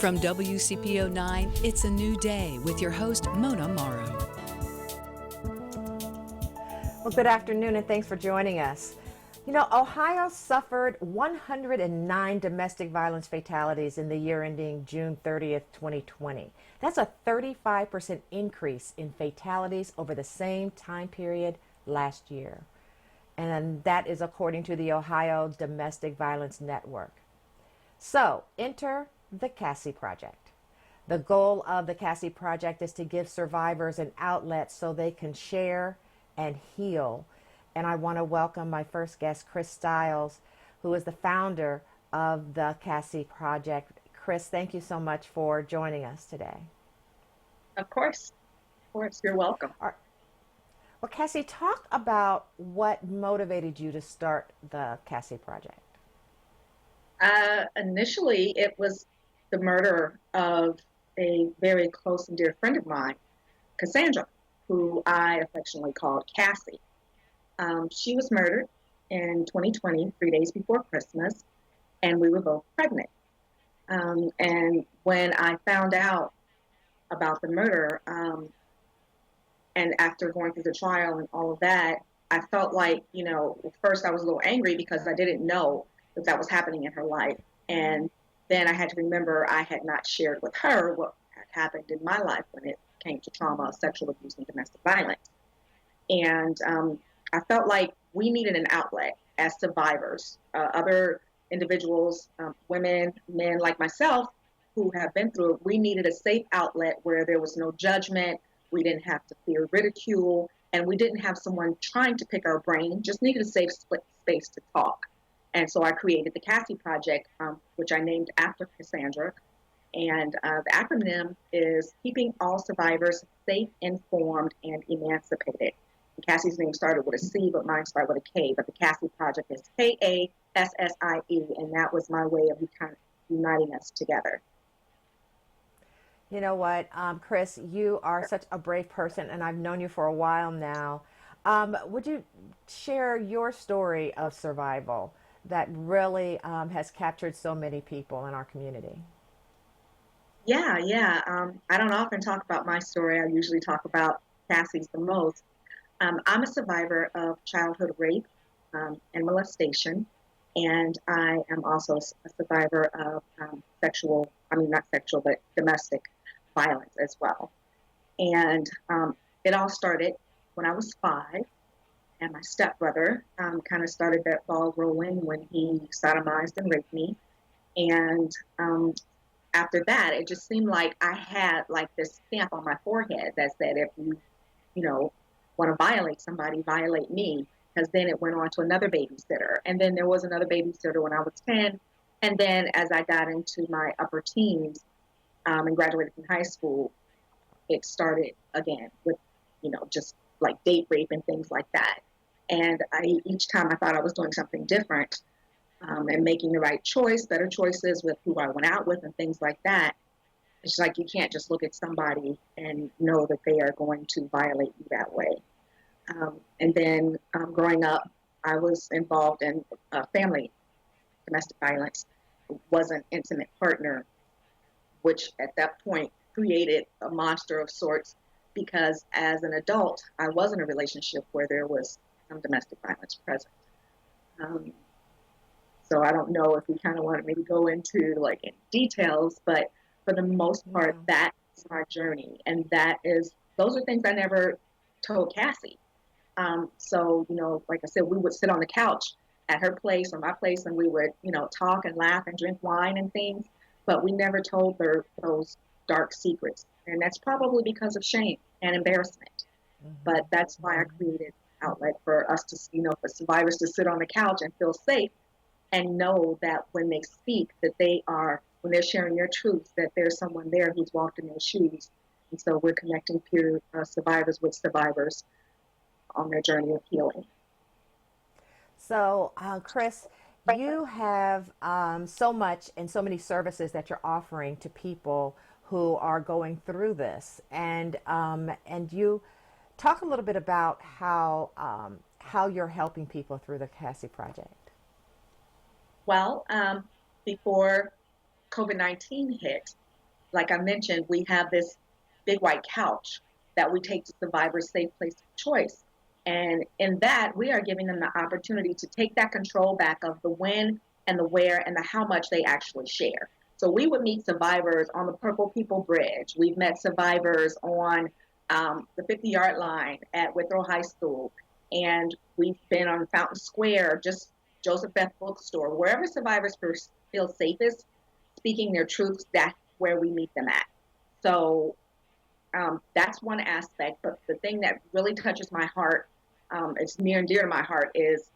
From WCPO 9, it's a new day with your host, Mona Morrow. Well, good afternoon and thanks for joining us. You know, Ohio suffered 109 domestic violence fatalities in the year ending June 30th, 2020. That's a 35% increase in fatalities over the same time period last year. And that is according to the Ohio Domestic Violence Network. So, enter the KASSIE Project. The goal of the KASSIE Project is to give survivors an outlet so they can share and heal. And I want to welcome my first guest, Chris Stiles, who is the founder of the KASSIE Project. Chris, thank you so much for joining us today. Of course, you're welcome. Well, KASSIE, talk about what motivated you to start the KASSIE Project. Initially, it was the murder of a very close and dear friend of mine, Cassandra, who I affectionately called Cassie. She was murdered in 2020, 3 days before Christmas, and we were both pregnant. And when I found out about the murder, and after going through the trial and all of that, I felt like, first I was a little angry because I didn't know that was happening in her life. And then I had to remember I had not shared with her what had happened in my life when it came to trauma, sexual abuse, and domestic violence. And I felt like we needed an outlet as survivors, other individuals, women, men like myself who have been through it. We needed a safe outlet where there was no judgment. We didn't have to fear ridicule, and we didn't have someone trying to pick our brain, just needed a safe space to talk. And so I created the KASSIE Project, which I named after Cassandra. And the acronym is Keeping All Survivors Safe, Informed, and Emancipated. And Cassie's name started with a C, but mine started with a K. But the KASSIE Project is KASSIE, and that was my way of kind of uniting us together. You know what, Chris, you are such a brave person, and I've known you for a while now. Would you share your story of survival that really has captured so many people in our community? Yeah. I don't often talk about my story. I usually talk about Cassie's the most. I'm a survivor of childhood rape and molestation, and I am also a survivor of domestic violence as well. And it all started when I was 5, and my stepbrother kind of started that ball rolling when he sodomized and raped me. And after that, it just seemed like I had like this stamp on my forehead that said, if you want to violate somebody, violate me. Because then it went on to another babysitter. And then there was another babysitter when I was 10. And then as I got into my upper teens and graduated from high school, it started again with, just like date rape and things like that. And each time I thought I was doing something different and making the right choice, better choices with who I went out with and things like that. It's like you can't just look at somebody and know that they are going to violate you that way. And then growing up, I was involved in family domestic violence. Was an intimate partner, which at that point created a monster of sorts because as an adult, I was in a relationship where there was some domestic violence present. So I don't know if we kind of want to maybe go into like in details, but for the most part, that is my journey. And those are things I never told Cassie. So, like I said, we would sit on the couch at her place or my place and we would, talk and laugh and drink wine and things, but we never told her those dark secrets. And that's probably because of shame and embarrassment. Mm-hmm. But that's why I created an outlet for us to, for survivors to sit on the couch and feel safe and know that when they speak, that when they're sharing their truth, that there's someone there who's walked in their shoes. And so we're connecting peer survivors with survivors on their journey of healing. So, Chris, you have so much and so many services that you're offering to people who are going through this, and you talk a little bit about how you're helping people through the KASSIE Project. Well, before COVID-19 hit, like I mentioned, we have this big white couch that we take to survivors' safe place of choice. And in that, we are giving them the opportunity to take that control back of the when and the where and the how much they actually share. So we would meet survivors on the Purple People Bridge. We've met survivors on the 50-yard line at Withrow High School. And we've been on Fountain Square, just Joseph Beth Bookstore, wherever survivors feel safest speaking their truths, that's where we meet them at. So that's one aspect. But the thing that really touches my heart, it's near and dear to my heart, is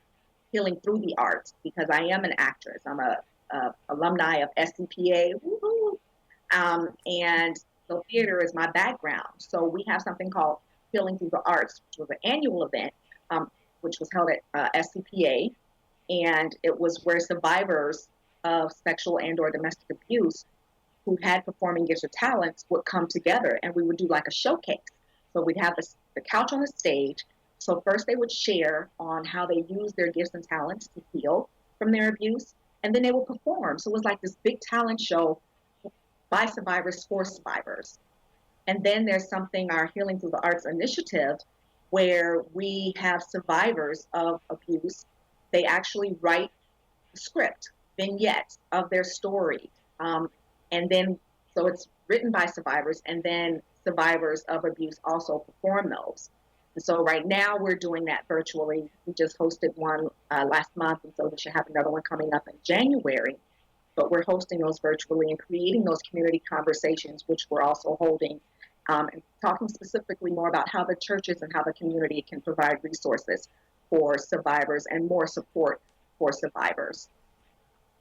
healing through the arts, because I am an actress. I'm a alumni of Wcpo A. And so theater is my background. So we have something called Healing Through the Arts, which was an annual event, which was held at Wcpo A. And it was where survivors of sexual and or domestic abuse who had performing gifts or talents would come together, and we would do like a showcase. So we'd have the couch on the stage. So first they would share on how they use their gifts and talents to heal from their abuse, and then they would perform. So it was like this big talent show by survivors for survivors. And then there's something, our Healing Through the Arts initiative, where we have survivors of abuse. They actually write a script, vignettes of their story. And then, so it's written by survivors, and then survivors of abuse also perform those. And so right now we're doing that virtually. We just hosted one last month, and so we should have another one coming up in January. But we're hosting those virtually and creating those community conversations, which we're also holding, and talking specifically more about how the churches and how the community can provide resources for survivors and more support for survivors.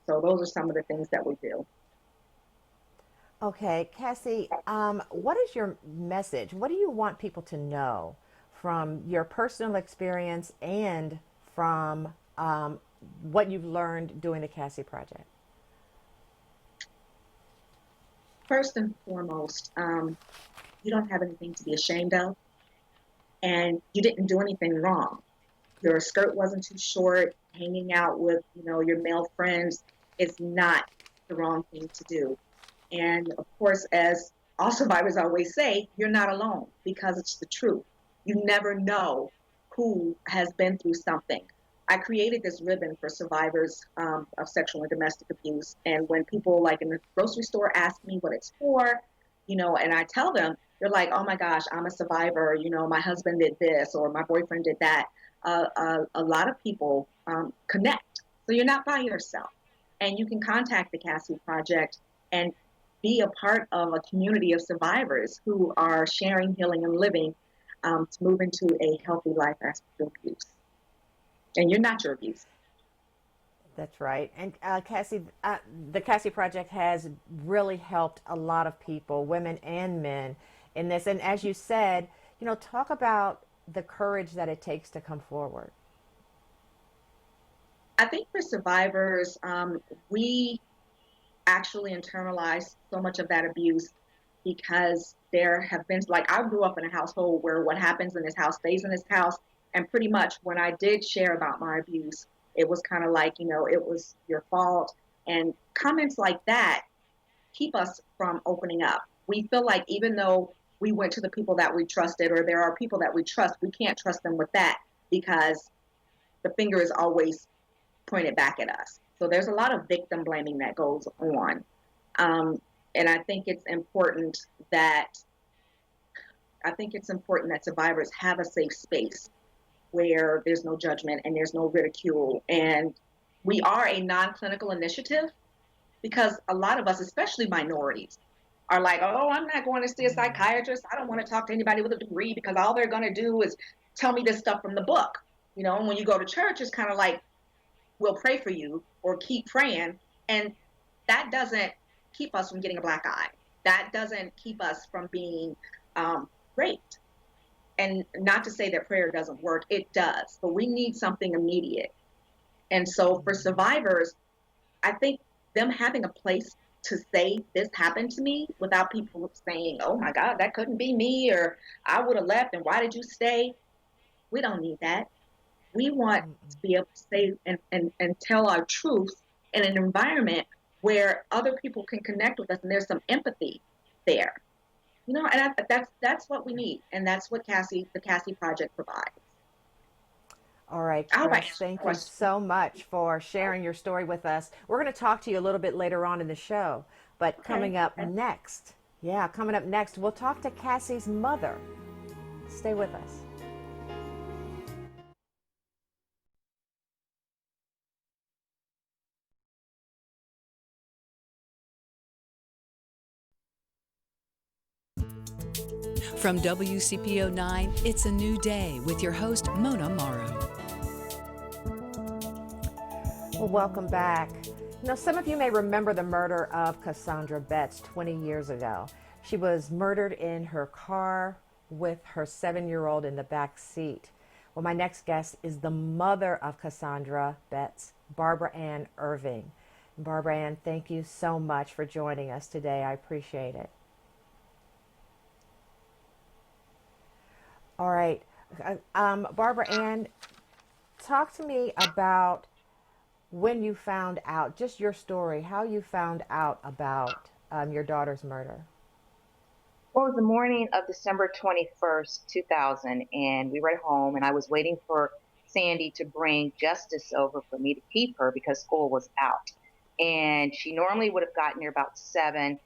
So those are some of the things that we do. Okay, Cassie, what is your message? What do you want people to know from your personal experience and from what you've learned doing the KASSIE Project? First and foremost, you don't have anything to be ashamed of, and you didn't do anything wrong. Your skirt wasn't too short. Hanging out with, your male friends is not the wrong thing to do. And of course, as all survivors always say, you're not alone, because it's the truth. You never know who has been through something. I created this ribbon for survivors of sexual and domestic abuse. And when people like in the grocery store ask me what it's for, and I tell them, they're like, oh my gosh, I'm a survivor. My husband did this or my boyfriend did that. A lot of people connect. So you're not by yourself. And you can contact the KASSIE Project and be a part of a community of survivors who are sharing, healing, and living to move into a healthy life after abuse. And you're not your abuse. That's right. And Cassie, the KASSIE Project has really helped a lot of people, women and men, in this. And as you said, talk about the courage that it takes to come forward. I think for survivors, we actually internalize so much of that abuse because there have been, like, I grew up in a household where what happens in this house stays in this house. And pretty much when I did share about my abuse, it was kind of like, it was your fault. And comments like that keep us from opening up. We feel like even though we went to the people that we trusted, or there are people that we trust, we can't trust them with that because the finger is always pointed back at us. So there's a lot of victim blaming that goes on. And I think it's important that survivors have a safe space where there's no judgment and there's no ridicule. And we are a non-clinical initiative because a lot of us, especially minorities, are like, oh, I'm not going to see a psychiatrist. I don't want to talk to anybody with a degree because all they're going to do is tell me this stuff from the book. And when you go to church, it's kind of like, we'll pray for you or keep praying. And that doesn't keep us from getting a black eye. That doesn't keep us from being raped. And not to say that prayer doesn't work, it does, but we need something immediate. And so for survivors, I think them having a place to say this happened to me without people saying, oh my God, that couldn't be me, or I would have left and why did you stay? We don't need that. We want to be able to say and tell our truth in an environment where other people can connect with us and there's some empathy. there. And that's what we need, and that's what the KASSIE Project provides. All right, All Chris, right. thank you Question. so much for sharing your story with us. We're going to talk to you a little bit later on in the show, but Okay. coming up next, we'll talk to Cassie's mother. Stay with us. From WCPO 9, it's a new day with your host, Mona Morrow. Well, welcome back. Some of you may remember the murder of Cassandra Betts 20 years ago. She was murdered in her car with her 7-year-old in the back seat. Well, my next guest is the mother of Cassandra Betts, Barbara Ann Irving. Barbara Ann, thank you so much for joining us today. I appreciate it. All right. Barbara Ann, talk to me about when you found out, just your story, how you found out about your daughter's murder. Well, it was the morning of December 21st, 2000, and we were at home, and I was waiting for Sandy to bring Justice over for me to keep her because school was out. And she normally would have gotten here about 7.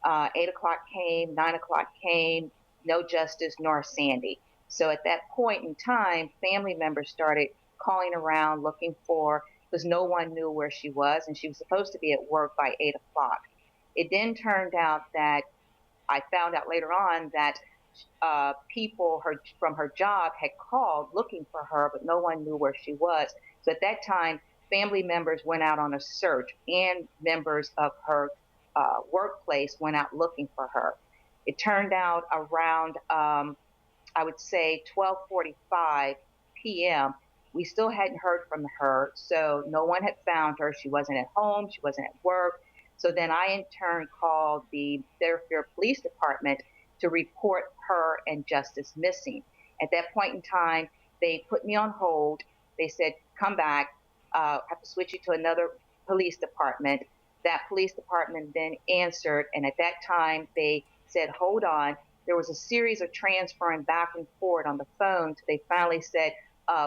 8 o'clock came, 9 o'clock came, no Justice nor Sandy. So at that point in time, family members started calling around looking for, because no one knew where she was, and she was supposed to be at work by 8 o'clock. It then turned out that I found out later on that people from her job had called looking for her, but no one knew where she was. So at that time, family members went out on a search, and members of her workplace went out looking for her. It turned out around, I would say, 12:45 p.m. We still hadn't heard from her, so no one had found her. She wasn't at home. She wasn't at work. So then I, in turn, called the Fairfield Police Department to report her and Justice missing. At that point in time, they put me on hold. They said, come back. I have to switch you to another police department. That police department then answered, and at that time, they said, hold on. There was a series of transferring back and forth on the phone. So they finally said,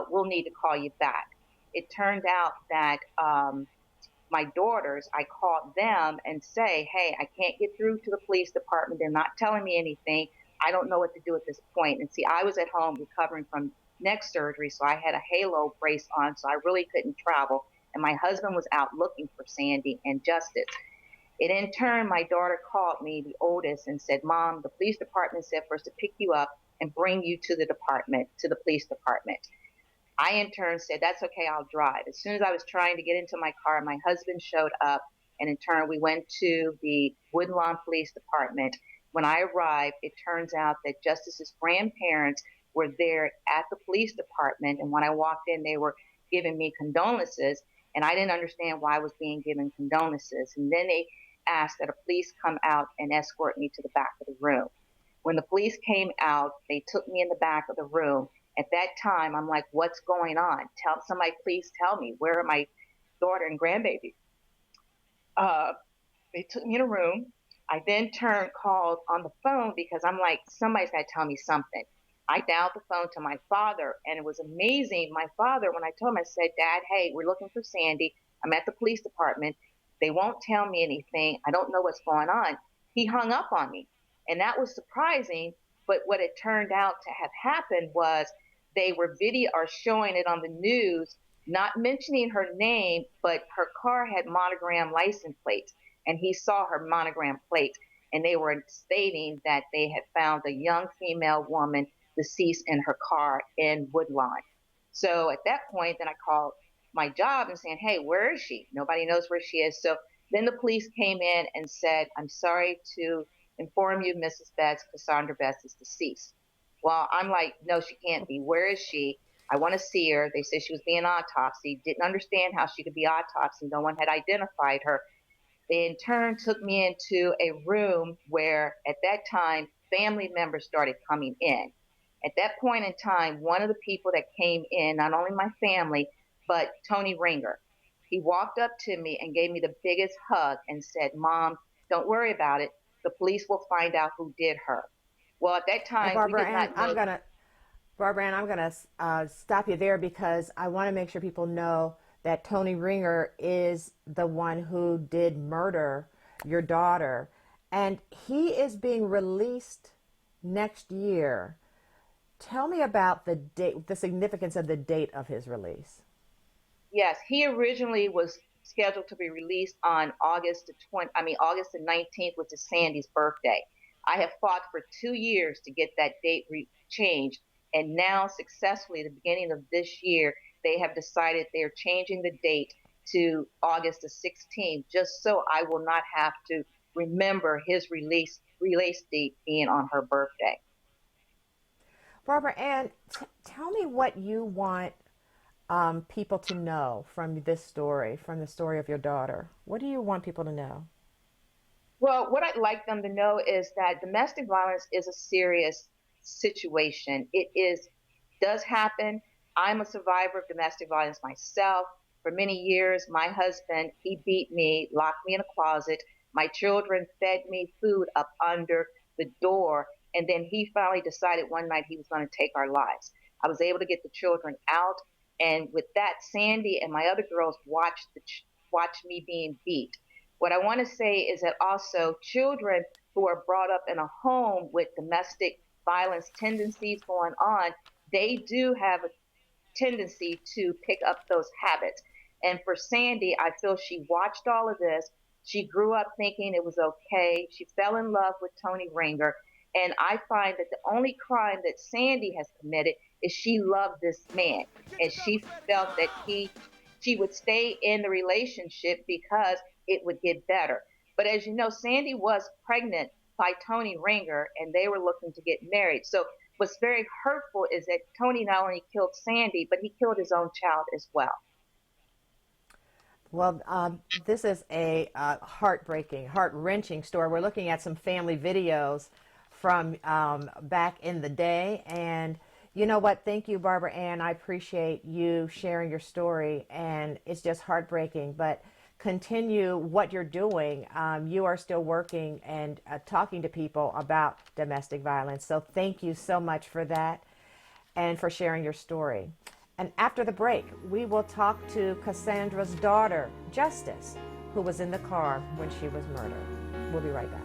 we'll need to call you back. It turned out that my daughters, I called them and say, hey, I can't get through to the police department. They're not telling me anything. I don't know what to do at this point. And see, I was at home recovering from neck surgery, so I had a halo brace on, so I really couldn't travel. And my husband was out looking for Sandy and Justice. And in turn, my daughter called me, the oldest, and said, Mom, the police department said for us to pick you up and bring you to the department, to the police department. I, in turn, said, that's okay, I'll drive. As soon as I was trying to get into my car, my husband showed up, and in turn, we went to the Woodlawn Police Department. When I arrived, it turns out that Justice's grandparents were there at the police department, and when I walked in, they were giving me condolences, and I didn't understand why I was being given condolences. And then they asked that a police come out and escort me to the back of the room. When the police came out, they took me in the back of the room. At that time, I'm like, what's going on? Somebody please tell me, where are my daughter and grandbaby? They took me in a room. I then called on the phone because I'm like, somebody's got to tell me something. I dialed the phone to my father, and it was amazing. My father, when I told him, I said, Dad, hey, we're looking for Sandy. I'm at the police department. They won't tell me anything. I don't know what's going on. He hung up on me, and that was surprising. But what it turned out to have happened was they were showing it on the news, not mentioning her name, but her car had monogram license plates, and he saw her monogram plates, and they were stating that they had found a young female woman deceased in her car in Woodlawn. So at that point, then I called my job and saying, hey, where is she? Nobody knows where she is. So then the police came in and said, I'm sorry to inform you, Mrs. Betts, Cassandra Betts is deceased. Well, I'm like, no, she can't be. Where is she? I want to see her. They said she was being autopsied. Didn't understand how she could be autopsied. No one had identified her. They in turn took me into a room where at that time, family members started coming in. At that point in time, one of the people that came in, not only my family, but Tony Ringer, he walked up to me and gave me the biggest hug and said, Mom, don't worry about it. the police will find out who did her. Well, at that And time, we Barbara did Ann, not know. I'm gonna stop you there because I want to make sure people know that Tony Ringer is the one who did murder your daughter, and he is being released next year. Tell me about the date, the significance of the date of his release. Yes, he originally was scheduled to be released on August the 19th, which is Sandy's birthday. I have fought for 2 years to get that date changed, and now successfully, at the beginning of this year, they have decided they're changing the date to August the 16th, just so I will not have to remember his release date being on her birthday. Barbara Ann, tell me what you want people to know from this story, from the story of your daughter. What do you want people to know? Well, what I'd like them to know is that domestic violence is a serious situation. Does happen. I'm a survivor of domestic violence myself. For many years, my husband, he beat me, locked me in a closet. My children fed me food up under the door. And then he finally decided one night he was going to take our lives. I was able to get the children out. And with that, Sandy and my other girls watched me being beat. What I want to say is that also children who are brought up in a home with domestic violence tendencies going on, they do have a tendency to pick up those habits. And for Sandy, I feel she watched all of this. She grew up thinking it was okay. She fell in love with Tony Ringer. And I find that the only crime that Sandy has committed is she loved this man. And she felt that she would stay in the relationship because it would get better. But as you know, Sandy was pregnant by Tony Ringer and they were looking to get married. So what's very hurtful is that Tony not only killed Sandy, but he killed his own child as well. Well, this is a heartbreaking, heart-wrenching story. We're looking at some family videos from back in the day. And you know what? Thank you, Barbara Ann. I appreciate you sharing your story. And it's just heartbreaking. But continue what you're doing. You are still working and talking to people about domestic violence. So thank you so much for that and for sharing your story. And after the break, we will talk to Cassandra's daughter, Justice, who was in the car when she was murdered. We'll be right back.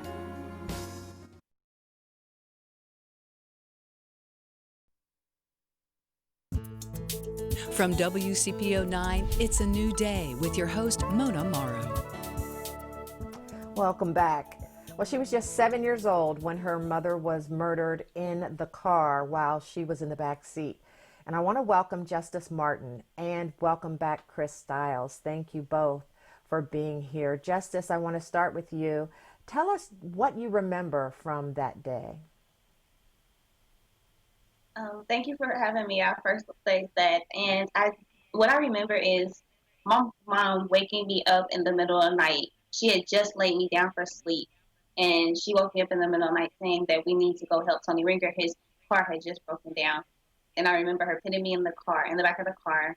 From WCPO 9, it's a new day with your host, Mona Morrow. Welcome back. Well, she was just 7 years old when her mother was murdered in the car while she was in the back seat. And I want to welcome Justice Martin and welcome back Chris Stiles. Thank you both for being here. Justice, I want to start with you. Tell us what you remember from that day. Thank you for having me. I first say that, and what I remember is my mom waking me up in the middle of the night. She had just laid me down for sleep, and she woke me up in the middle of the night saying that we need to go help Tony Ringer. His car had just broken down, and I remember her putting me in the car, in the back of the car.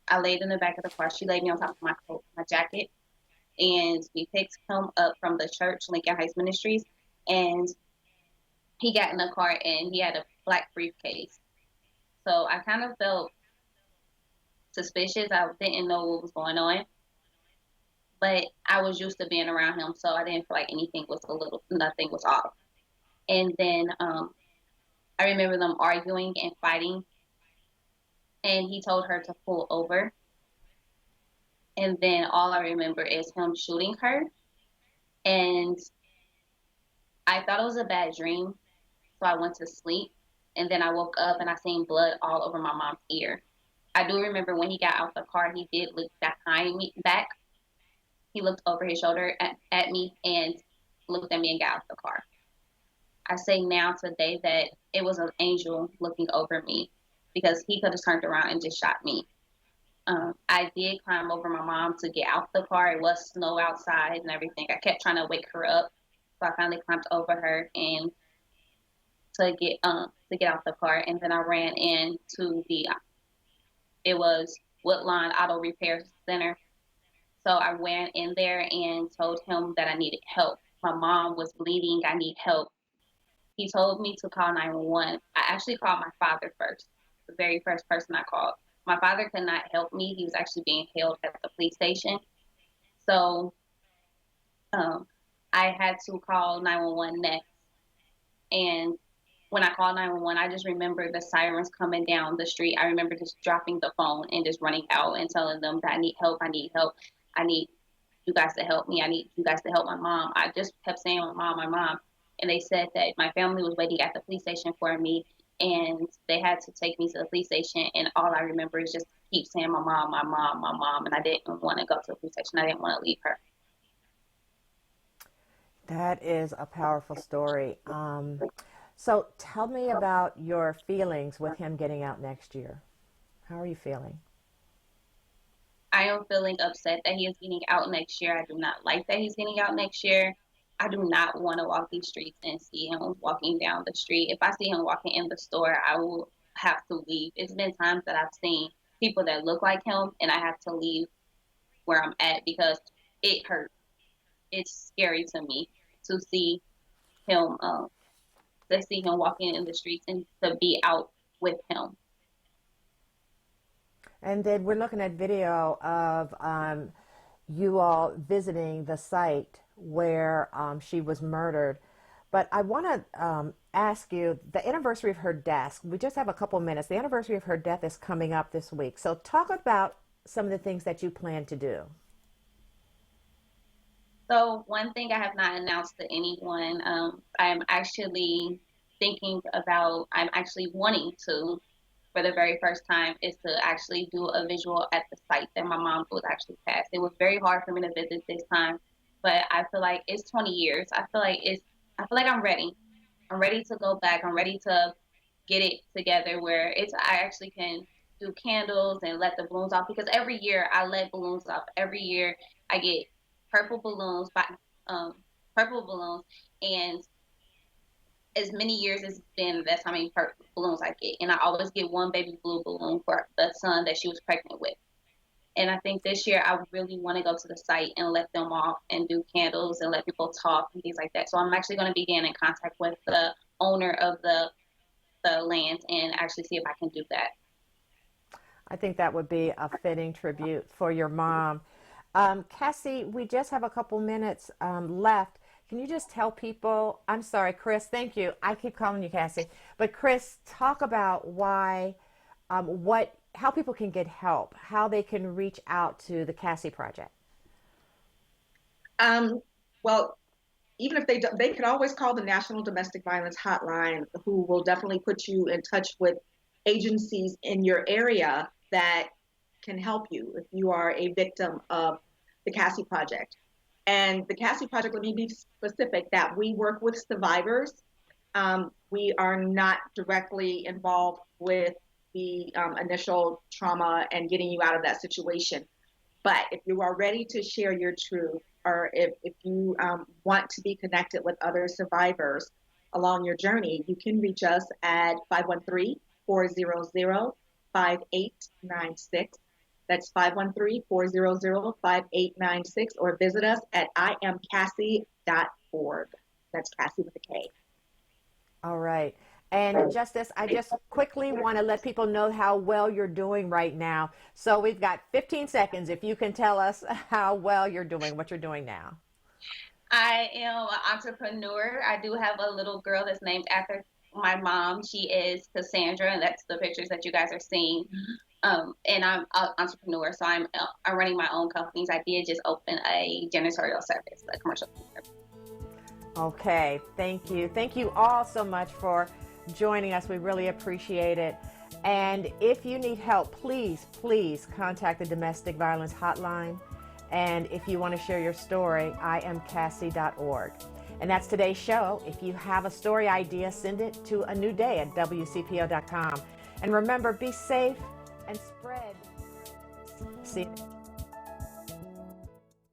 I laid in the back of the car. She laid me on top of my coat, my jacket, and we picked him up from the church, Lincoln Heights Ministries, and he got in the car and he had a black briefcase. So I kind of felt suspicious. I didn't know what was going on, but I was used to being around him, so I didn't feel like nothing was off. And then I remember them arguing and fighting, and he told her to pull over. And then all I remember is him shooting her, and I thought it was a bad dream, so I went to sleep. And then I woke up and I seen blood all over my mom's ear. I do remember when he got out the car, he did look behind me, back. He looked over his shoulder at me and looked at me and got out the car. I say now today that it was an angel looking over me because he could have turned around and just shot me. I did climb over my mom to get out the car. It was snow outside and everything. I kept trying to wake her up. So I finally climbed over her and to get out the car, and then I ran into it was Woodlawn Auto Repair Center. So I ran in there and told him that I needed help. my mom was bleeding, I need help. He told me to call 911. I actually called my father first, the very first person I called. My father could not help me. He was actually being held at the police station. So um, I had to call 911 next. And when I called 911, I just remember the sirens coming down the street. I remember just dropping the phone and just running out and telling them that I need help, I need help, I need you guys to help me, I need you guys to help my mom. I just kept saying my mom, my mom. And they said that my family was waiting at the police station for me and they had to take me to the police station. And all I remember is just keep saying my mom, my mom, my mom. And I didn't want to go to the police station. I didn't want to leave her. That is a powerful story. So tell me about your feelings with him getting out next year. How are you feeling? I am feeling upset that he is getting out next year. I do not like that he's getting out next year. I do not want to walk these streets and see him walking down the street. If I see him walking in the store, I will have to leave. It's been times that I've seen people that look like him and I have to leave where I'm at because it hurts. It's scary to me to see him walking in the streets and to be out with him. And then we're looking at video of you all visiting the site where she was murdered. But I want to ask you, the anniversary of her death, we just have a couple minutes. The anniversary of her death is coming up this week. So talk about some of the things that you plan to do. So one thing I have not announced to anyone, I'm actually wanting to, for the very first time, is to actually do a visual at the site that my mom was actually passed. It was very hard for me to visit this time, but I feel like it's 20 years. I feel like I'm ready. I'm ready to go back. I'm ready to get it together where I actually can do candles and let the balloons off because every year I let balloons off. Every year I get purple balloons purple balloons, and as many years as it's been, that's how many balloons I get. And I always get one baby blue balloon for the son that she was pregnant with. And I think this year I really want to go to the site and let them off and do candles and let people talk and things like that. So I'm actually going to begin in contact with the owner of the land and actually see if I can do that. I think that would be a fitting tribute for your mom. Cassie, we just have a couple minutes left. Can you just tell people, I'm sorry, Chris, thank you. I keep calling you Cassie. But Chris, talk about why, how people can get help, how they can reach out to the KASSIE Project. Well, even if they could always call the National Domestic Violence Hotline, who will definitely put you in touch with agencies in your area that can help you if you are a victim of the KASSIE Project. And the KASSIE Project, let me be specific, that we work with survivors. We are not directly involved with the initial trauma and getting you out of that situation. But if you are ready to share your truth, or if you want to be connected with other survivors along your journey, you can reach us at 513-400-5896. That's 513-400-5896, or visit us at iamcassie.org. That's Cassie with a K. All right. And Justice, I just quickly want to let people know how well you're doing right now. So we've got 15 seconds if you can tell us how well you're doing, what you're doing now. I am an entrepreneur. I do have a little girl that's named after my mom. She is Cassandra, and that's the pictures that you guys are seeing. And I'm an entrepreneur, so I'm running my own companies. I did just open a janitorial service, a commercial service. Okay, thank you. Thank you all so much for joining us. We really appreciate it. And if you need help, please contact the Domestic Violence Hotline. And if you want to share your story, iamcassie.org. And that's today's show. If you have a story idea, send it to A New Day at wcpo.com. And remember, be safe and spread. See you.